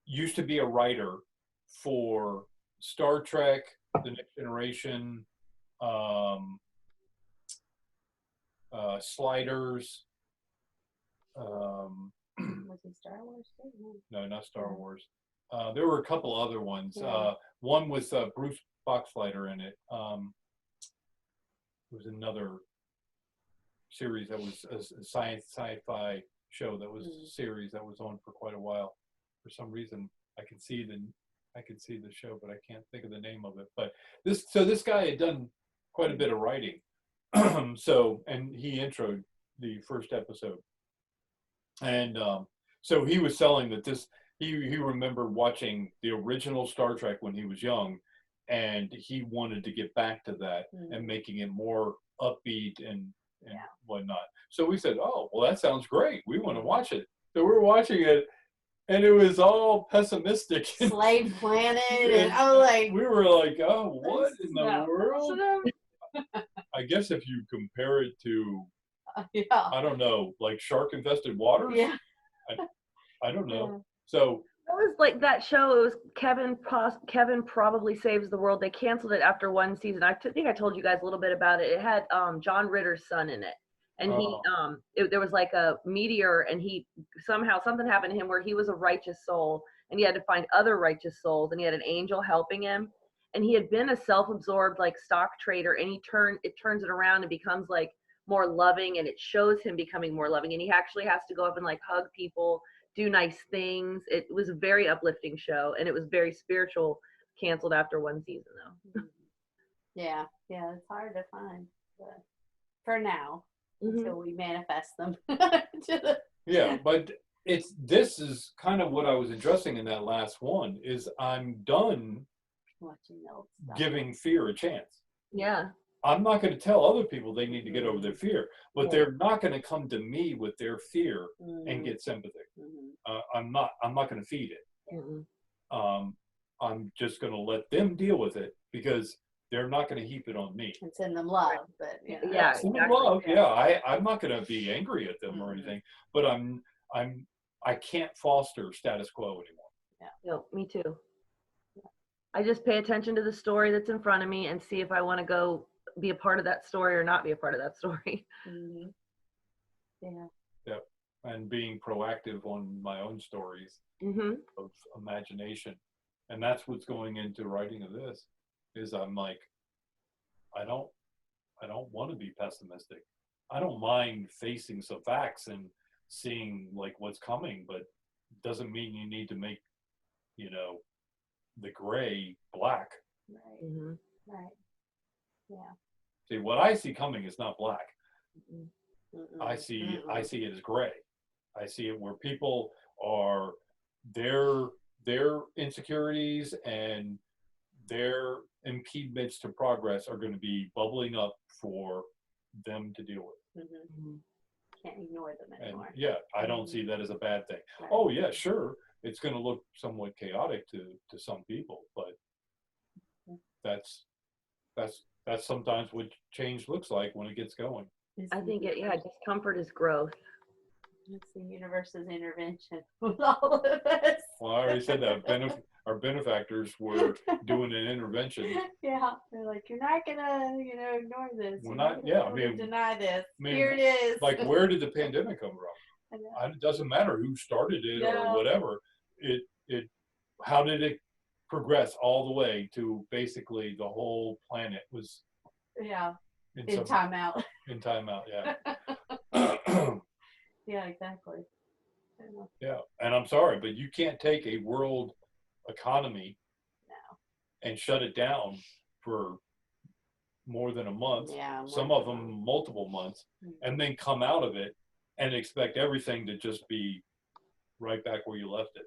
used to be a writer for Star Trek, The Next Generation, Sliders. Was it Star Wars too? No, not Star Wars. There were a couple other ones. Yeah. One with Bruce Boxleitner in it. It was another series that was a sci-fi show that was a series that was on for quite a while. For some reason, I can see the show, but I can't think of the name of it. But this guy had done quite a bit of writing. So, and he introed the first episode. And so he was selling that this, he remembered watching the original Star Trek when he was young, and he wanted to get back to that and making it more upbeat and whatnot. So we said, oh, well, that sounds great. We want to watch it. So we're watching it, and it was all pessimistic. Slave Planet, and I was like, we were like, oh, what in the no. world? I guess if you compare it to, I don't know, like shark-infested waters? Yeah. I don't know. So it was like that show. It was Kevin Probably Saves the World. They canceled it after one season. I think I told you guys a little bit about it. It had John Ritter's son in it, and there was like a meteor, and somehow something happened to him where he was a righteous soul, and he had to find other righteous souls, and he had an angel helping him, and he had been a self-absorbed like stock trader, and it turns it around and becomes like more loving, and it shows him becoming more loving, and he actually has to go up and like hug people, do nice things. It was a very uplifting show, and it was very spiritual. Canceled after one season though. Yeah, it's hard to find, but for now, until we manifest them. Yeah, but this is kind of what I was addressing in that last one. Is I'm done giving fear a chance. Yeah. I'm not going to tell other people they need to get over their fear, but they're not going to come to me with their fear and get sympathy. I'm not going to feed it. I'm just going to let them deal with it, because they're not going to heap it on me. And send them love, but send them love. Yeah, I'm not going to be angry at them or anything, but I can't foster status quo anymore. Yeah. No, me too. I just pay attention to the story that's in front of me and see if I want to go be a part of that story or not be a part of that story. Yeah, and being proactive on my own stories of imagination, and that's what's going into writing of this. Is I'm like, I don't want to be pessimistic. I don't mind facing some facts and seeing like what's coming, but it doesn't mean you need to make, the gray black. Right. Right. Yeah. See, what I see coming is not black. I see it as gray. I see it where people are their insecurities and their impediments to progress are going to be bubbling up for them to deal with. Can't ignore them anymore. And I don't see that as a bad thing. Right. Oh yeah, sure, it's going to look somewhat chaotic to some people, but that's sometimes what change looks like when it gets going. I think discomfort is growth. It's the universe's intervention with all of us. Well, I already said that. Our benefactors were doing an intervention. Yeah, they're like, you're not gonna, ignore this. We're not. Yeah, deny this. Here it is. Like, where did the pandemic come from? It doesn't matter who started it or whatever. How did it progress all the way to basically the whole planet was? Yeah. In timeout. In timeout. Yeah. Yeah, exactly. Yeah, and I'm sorry, but you can't take a world economy and shut it down for more than a month. Yeah, some of them multiple months, and then come out of it and expect everything to just be right back where you left it.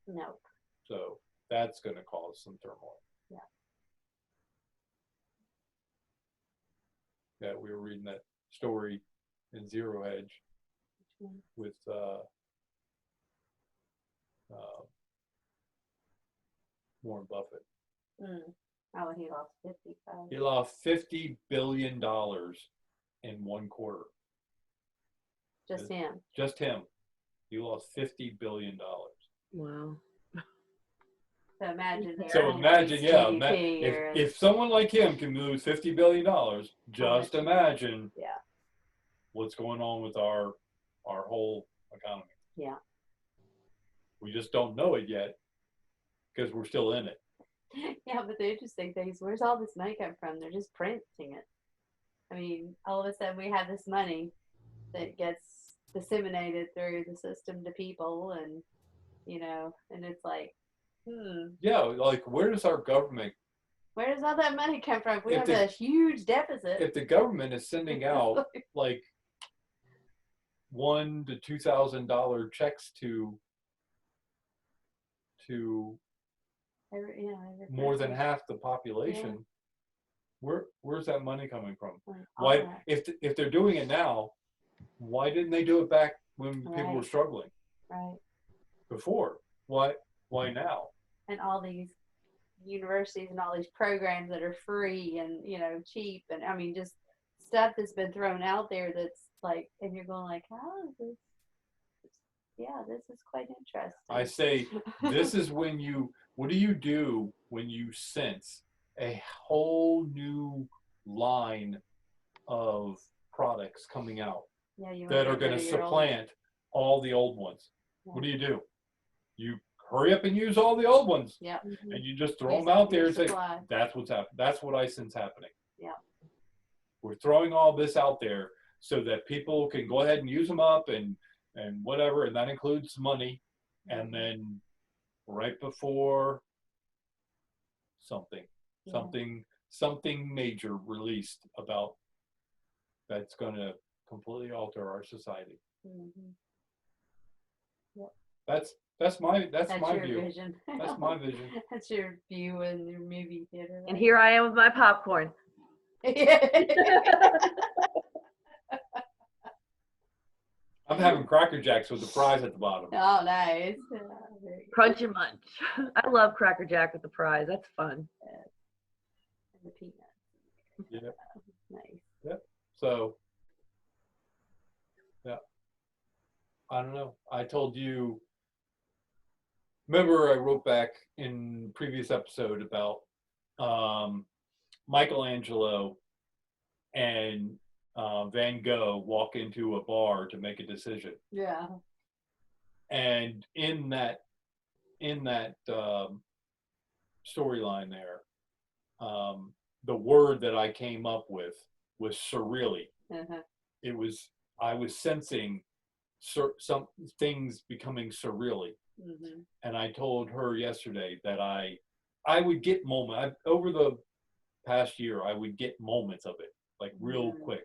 Nope. So that's going to cause some turmoil. Yeah, we were reading that story in Zero Hedge with Warren Buffett. Oh, he lost 55. He lost $50 billion in one quarter. Just him. Just him. He lost $50 billion. Wow. So imagine. If someone like him can lose $50 billion, just imagine what's going on with our whole economy. Yeah. We just don't know it yet because we're still in it. Yeah, but the interesting thing is, where's all this money come from? They're just printing it. I mean, all of a sudden we have this money that gets disseminated through the system to people, and and it's like, Yeah, like, where does our government Where does all that money come from? We If have the- a huge deficit. If the government is sending out like $1,000 to $2,000 checks to Every more than person. half the population, where's that money coming from? Like, all Why, that. if they're doing it now, why didn't they do it back when people were Right. struggling Right. before? Why now? And all these universities and all these programs that are free and, you know, cheap, and I mean, just stuff that's been thrown out there that's like, and you're going like, how is this? Yeah, this is quite interesting. I say, this is when what do you do when you sense a whole new line of products coming out Yeah, you that wanna are get going rid to of your old- supplant all the old ones? Yeah. What do? You hurry up and use all the old ones, Yeah. and you just throw Use them up out there your and say, supply. that's what's happening. That's what I sense happening. Yeah. We're throwing all this out there so that people can go ahead and use them up and whatever, and that includes money. And then right before something major released about that's going to completely alter our society. Mm-hmm. Yep. That's my your view. Vision. That's my vision. That's your view in your movie theater. Right? And here I am with my popcorn. I'm having Cracker Jacks with the fries at the bottom. Oh, nice. Yeah, Crunch and munch. I love Cracker Jack with the fries. That's fun. and the peanuts. Yeah. Nice. Yep. So, yeah. I don't know. I told you. Remember, I wrote back in previous episode about Michelangelo and Van Gogh walk into a bar to make a decision. Yeah. And in that storyline there, the word that I came up with was surreally. Uh-huh. I was sensing some things becoming surreally. Mm-hmm. And I told her yesterday that I would get moments over the past year. I would get moments of it, like real quick.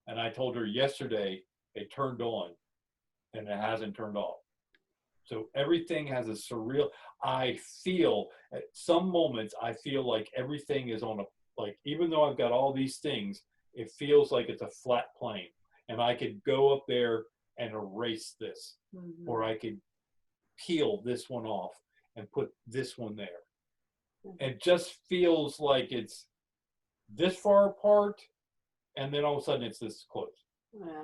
And I told her yesterday it turned on, and it hasn't turned off. So everything has a surreal. I feel at some moments I feel like everything is on even though I've got all these things, it feels like it's a flat plane, and I could go up there and erase this, or I could peel this one off and put this one there. It just feels like it's this far apart, and then all of a sudden it's this close. Yeah.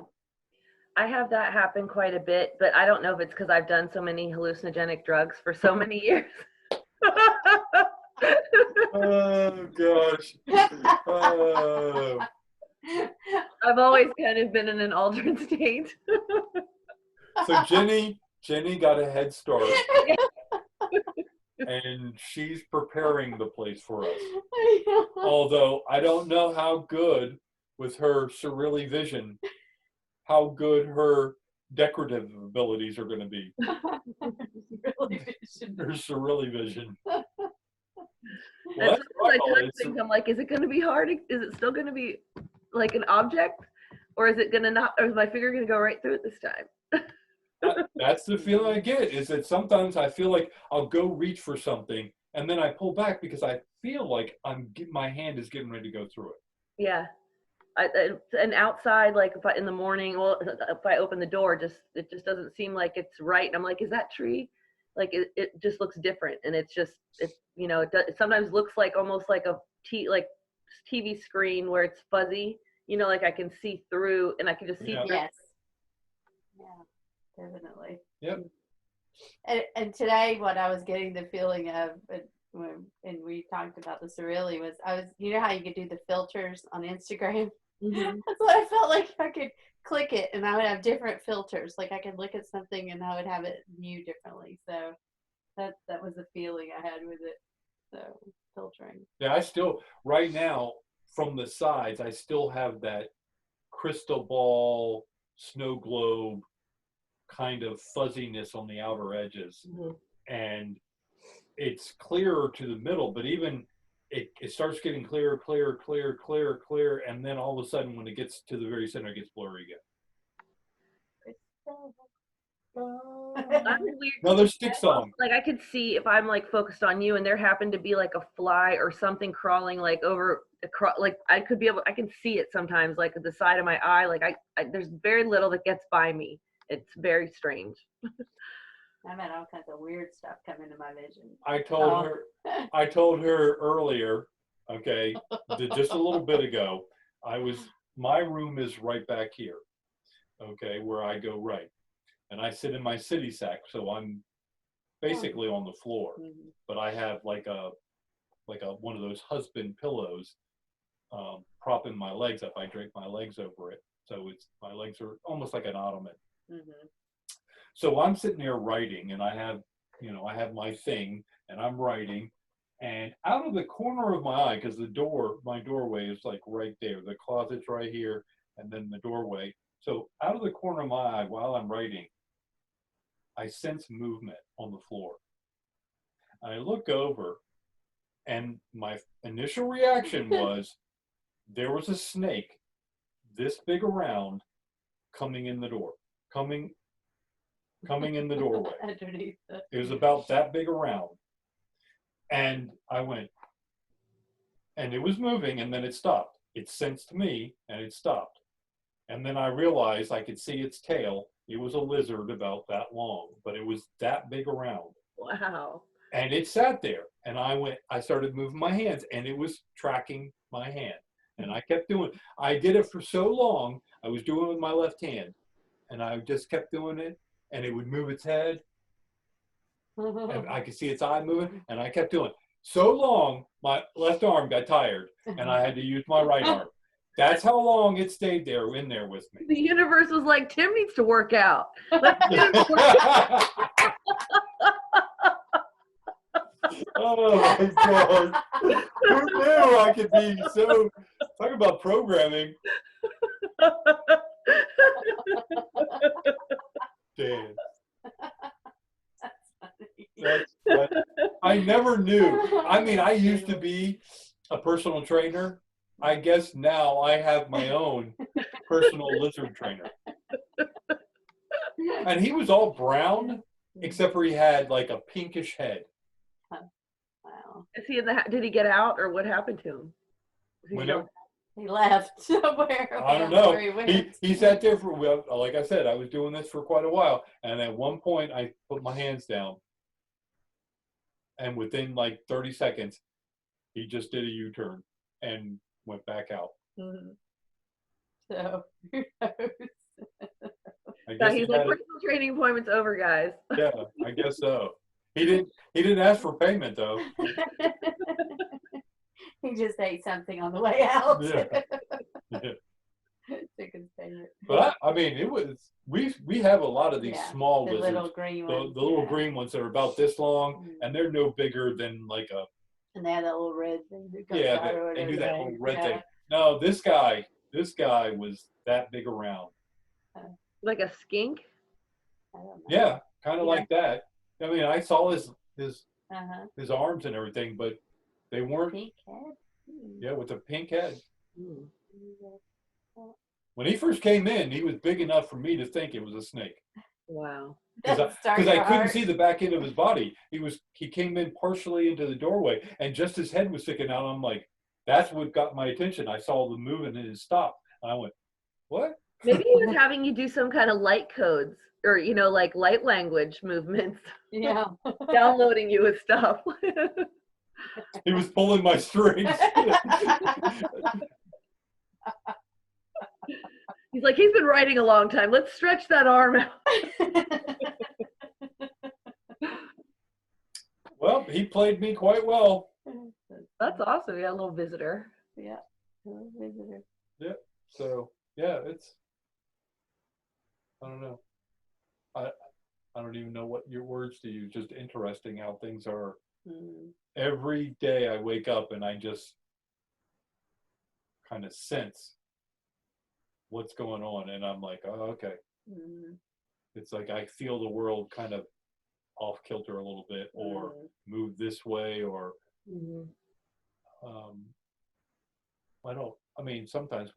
I have that happen quite a bit, but I don't know if it's because I've done so many hallucinogenic drugs for so many years. Oh gosh. Oh. I've always kind of been in an altered state. So Jenny got a head start, and she's preparing the place for us. Although I don't know how good, with her surreally vision, how good her decorative abilities are going to be. Her surreally vision. Well, As soon as I touch things, I'm like, is it going to be hard? Is it still going to be like an object? Or is it going to not, or is my finger going to go right through it this time? That's the feeling I get, is that sometimes I feel like I'll go reach for something, and then I pull back because I feel like my hand is getting ready to go through it. Yeah. And outside, like if in the morning, well, if I open the door, it just doesn't seem like it's right. And I'm like, is that tree? Like it just looks different, and it sometimes looks like almost like a TV screen where it's fuzzy. Like I can see through, and I can just see. Yeah. Yes. Yeah, definitely. Yep. And today, what I was getting the feeling of, and we talked about this really, was you know how you could do the filters on Instagram? Mm-hmm. That's what I felt like. I could click it and I would have different filters. Like I could look at something and I would have it viewed differently. So that was the feeling I had with it. So filtering. Yeah, I still, right now, from the sides, I still have that crystal ball, snow globe kind of fuzziness on the outer edges. Mm-hmm. And it's clearer to the middle, but even it starts getting clearer, and then all of a sudden, when it gets to the very center, it gets blurry again. I'm weird. Another stick song. Like I could see if I'm like focused on you, and there happened to be like a fly or something crawling like over like I could be able. I can see it sometimes, like at the side of my eye. Like I there's very little that gets by me. It's very strange. I've had all kinds of weird stuff come into my vision. I told her earlier, okay, just a little bit ago, my room is right back here, okay, where I go right. And I sit in my city sack, so I'm basically on the floor. Mm-hmm. But I have like a one of those husband pillows propping my legs up. I drape my legs over it, so my legs are almost like an ottoman. Mm-hmm. So I'm sitting there writing, and I have my thing, and I'm writing, and out of the corner of my eye, because my doorway is like right there, the closet's right here, and then the doorway. So out of the corner of my eye, while I'm writing, I sense movement on the floor. I look over, and my initial reaction was there was a snake this big around coming in the door, coming in the doorway. Underneath It was about that big around. And I went, and it was moving, and then it stopped. It sensed me, and it stopped. And then I realized I could see its tail. It was a lizard about that long, but it was that big around. Wow. And it sat there, and I started moving my hands, and it was tracking my hand. And I kept doing it. I did it for so long. I was doing it with my left hand, and I just kept doing it, and it would move its head, and I could see its eye moving, and I kept doing it. So long, my left arm got tired, and I had to use my right arm. That's how long it stayed there, in there with me. The universe was like, Tim needs to work out. Let's get him to work out. Oh my God. Who knew I could be so, talk about programming. Damn. I never knew. I mean, I used to be a personal trainer. I guess now I have my own personal lizard trainer. And he was all brown, except for he had like a pinkish head. Wow. Is he did he get out, or what happened to him? He left somewhere. I don't know. He sat there for, well, like I said, I was doing this for quite a while. And at one point I put my hands down. And within like 30 seconds, he just did a U-turn and went back out. Mm-hmm. So, who knows? I So guess he's like, personal training appointment's over, guys. Yeah, I guess so. He didn't ask for payment though. He just ate something on the way out. Yeah. Chicken's favorite. But I mean, it was we have a lot of these small the lizards, little green ones. the little green ones that are about this long, and they're no bigger than like a. And they have that little red thing. They do that little red thing. No, this guy was that big around. Like a skink? I don't know. Yeah, kind of like that. I mean, I saw his arms and everything, but they weren't. Pink head? Yeah, with a pink head. Mm. When he first came in, he was big enough for me to think it was a snake. Wow. Because I couldn't see the back end of his body. He came in partially into the doorway, and just his head was sticking out. I'm like, that's what got my attention. I saw the movement and it stopped. And I went, what? Maybe he was having you do some kind of light codes, or like light language movements. Yeah. Downloading you with stuff. He was pulling my strings. He's like, he's been writing a long time. Let's stretch that arm out. Well, he played me quite well. That's awesome. Yeah, a little visitor. Yeah, a little visitor. Yeah. So yeah, I don't know. I don't even know what your words to use. Just interesting how things are. Every day I wake up and I just kind of sense what's going on, and I'm like, oh, okay. It's like I feel the world kind of off kilter a little bit, or move this way, or I mean, sometimes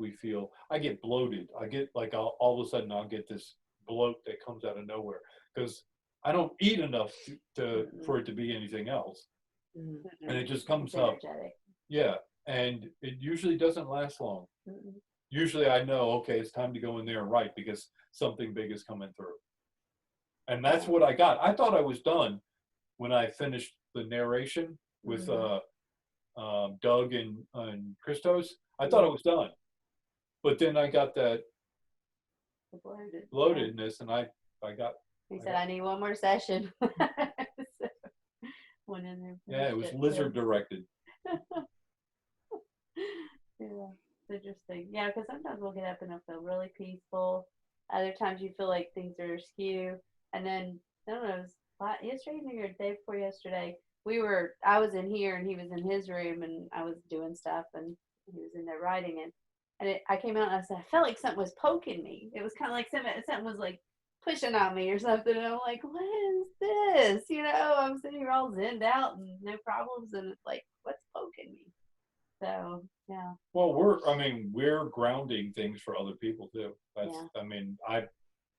I get bloated. I get like, all of a sudden I'll get this bloat that comes out of nowhere because I don't eat enough for it to be anything else. And it just comes up. Energetic. Yeah. And it usually doesn't last long. Usually I know, okay, it's time to go in there and write because something big is coming through. And that's what I got. I thought I was done when I finished the narration with Doug and Christos. I thought I was done. But then I got that bloatedness, and I got. He said, I need one more session. So, went in there. Yeah, it was lizard directed. Yeah, it's interesting. Yeah, because sometimes we'll get up and it'll feel really peaceful. Other times you feel like things are askew. And then, I don't know, it was yesterday evening or the day before yesterday, I was in here and he was in his room and I was doing stuff and he was in there writing I came out and I said, I felt like something was poking me. It was kind of like something was like pushing on me or something. And I'm like, what is this? You know, I'm sitting here all zenned out and no problems. And it's like, what's poking me? So, yeah. Well, we're grounding things for other people too. That's, Yeah. I mean,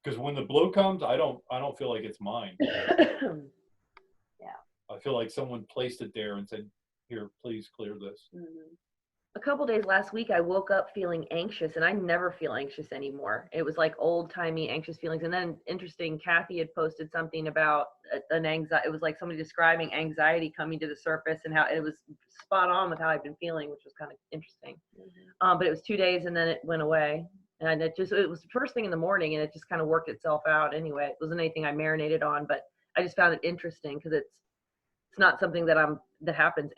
because when the blow comes, I don't feel like it's mine. Yeah. I feel like someone placed it there and said, here, please clear this. A couple days last week, I woke up feeling anxious, and I never feel anxious anymore. It was like old-timey anxious feelings. And then, interesting, Kathy had posted something about an anxiety. It was like somebody describing anxiety coming to the surface and how it was spot on with how I've been feeling, which was kind of interesting. But it was 2 days, and then it went away. And it was the first thing in the morning, and it just kind of worked itself out anyway. It wasn't anything I marinated on, but I just found it interesting because it's not something that happens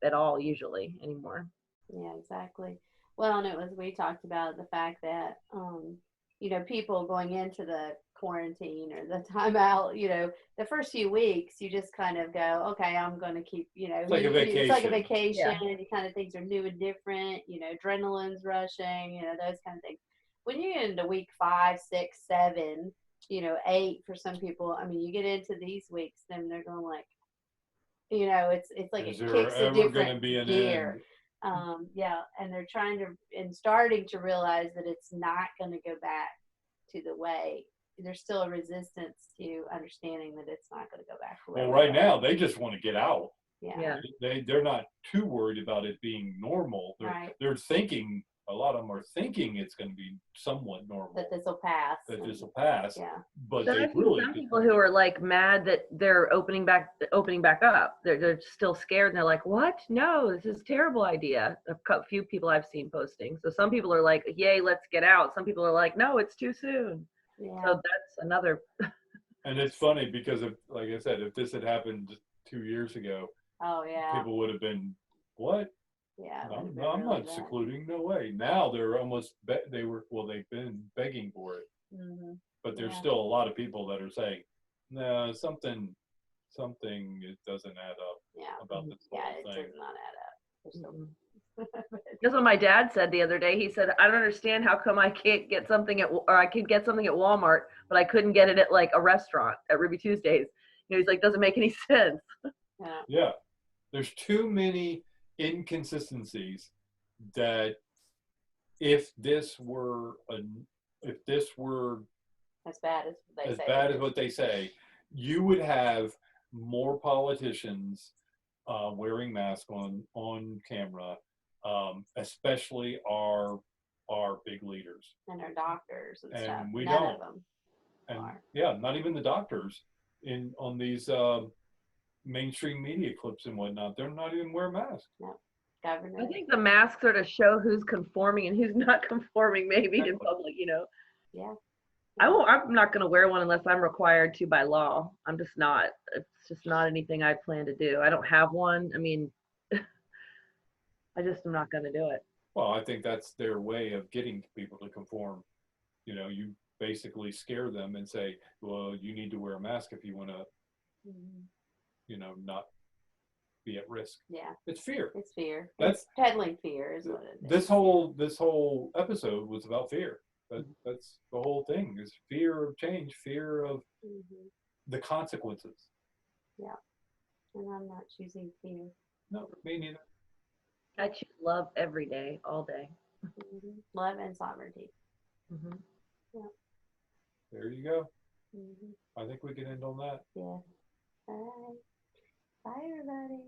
at all usually anymore. Yeah, exactly. Well, and we talked about the fact that, people going into the quarantine or the timeout, the first few weeks, you just kind of go, okay, I'm going to keep, It's like a vacation. It's like a vacation. Yeah. And you kind of things are new and different, adrenaline's rushing, those kind of things. When you get into week 5, 6, 7, 8 for some people, I mean, you get into these weeks, then they're going like, it's like it kicks a different gear. Yeah, and they're starting to realize that it's not going to go back to the way. There's still a resistance to understanding that it's not going to go back to the way. Well, right now they just want to get out. Yeah. They're not too worried about it being normal. They're thinking, a lot of them are thinking it's going to be somewhat normal. That this will pass. Yeah. But so they really some people who are like mad that they're opening back up. They're still scared and they're like, what? No, this is a terrible idea. A few people I've seen posting. So some people are like, yay, let's get out. Some people are like, no, it's too soon. Yeah. So that's another. And it's funny because like I said, if this had happened 2 years ago, oh yeah, people would have been, what? Yeah. No, I'm not secluding. No way. Now they're almost, they've been begging for it. But there's still a lot of people that are saying, no, something it doesn't add up about this whole thing. Yeah, it does not add up. That's what my dad said the other day. He said, I don't understand how come I can't get something I could get something at Walmart, but I couldn't get it at like a restaurant at Ruby Tuesdays. He's like, doesn't make any sense. Yeah. There's too many inconsistencies that if this were as bad as what they say, you would have more politicians wearing masks on camera, especially our big leaders and our doctors and stuff. We None don't. Of them and are. Yeah, not even the doctors on these mainstream media clips and whatnot. They're not even wearing masks. No. Governor. I think the masks are to show who's conforming and who's not conforming, maybe in public, Yeah. I'm not going to wear one unless I'm required to by law. I'm just not. It's just not anything I plan to do. I don't have one. I mean, I just am not going to do it. Well, I think that's their way of getting people to conform. You basically scare them and say, well, you need to wear a mask if you want to, not be at risk. Yeah. It's fear. It's fear. That's peddling fear is what it is. This whole episode was about fear. That's the whole thing, is fear of change, fear of the consequences. Yeah. And I'm not choosing fear. No, me neither. I choose love every day, all day. Love and sovereignty. Hmm. There you go. Mm-hmm. I think we can end on that. Yeah. All right. Bye, everybody.